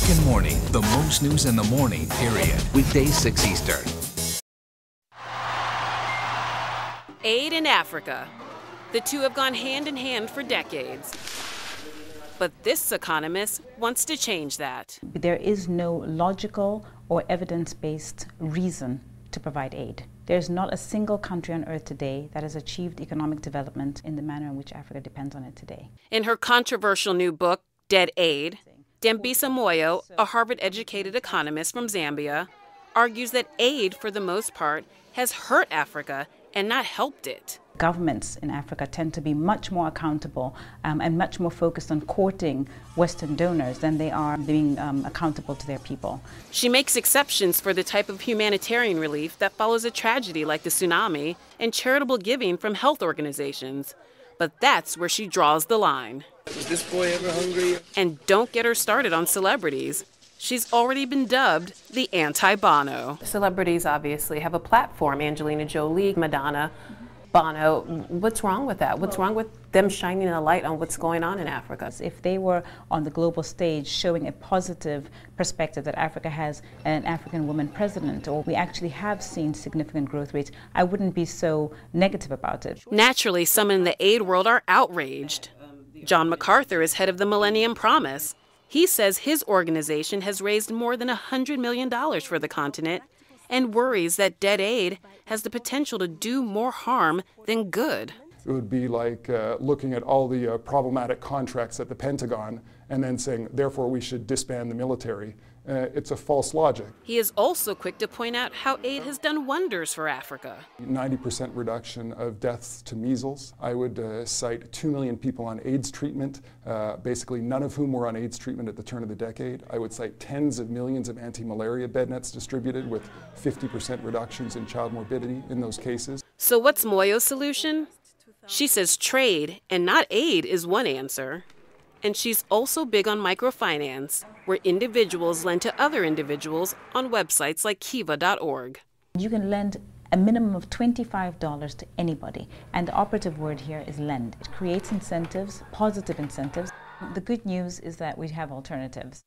American Morning, the most news in the morning, period. Weekdays 6 Eastern. Aid in Africa. The two have gone hand in hand for decades. But this economist wants to change that. There is no logical or evidence-based reason to provide aid. There's not a single country on earth today that has achieved economic development in the manner in which Africa depends on it today. In her controversial new book, Dead Aid, Dambisa Moyo, a Harvard-educated economist from Zambia, argues that aid, for the most part, has hurt Africa and not helped it. Governments in Africa tend to be much more accountable and much more focused on courting Western donors than they are being accountable to their people. She makes exceptions for the type of humanitarian relief that follows a tragedy like the tsunami and charitable giving from health organizations. But that's where she draws the line. Is this boy ever hungry? And don't get her started on celebrities. She's already been dubbed the anti-Bono. Celebrities obviously have a platform. Angelina Jolie, Madonna, Bono. What's wrong with that? What's wrong with them shining a light on what's going on in Africa? If they were on the global stage showing a positive perspective that Africa has an African woman president, or we actually have seen significant growth rates, I wouldn't be so negative about it. Naturally, some in the aid world are outraged. John MacArthur is head of the Millennium Promise. He says his organization has raised more than $100 million for the continent and worries that Dead Aid has the potential to do more harm than good. It would be like looking at all the problematic contracts at the Pentagon and then saying, therefore, we should disband the military. It's a false logic. He is also quick to point out how aid has done wonders for Africa. 90% reduction of deaths to measles. I would cite 2 million people on AIDS treatment, basically none of whom were on AIDS treatment at the turn of the decade. I would cite tens of millions of anti-malaria bed nets distributed with 50% reductions in child morbidity in those cases. So what's Moyo's solution? She says trade and not aid is one answer. And she's also big on microfinance, where individuals lend to other individuals on websites like kiva.org. You can lend a minimum of $25 to anybody, and the operative word here is lend. It creates incentives, positive incentives. The good news is that we have alternatives.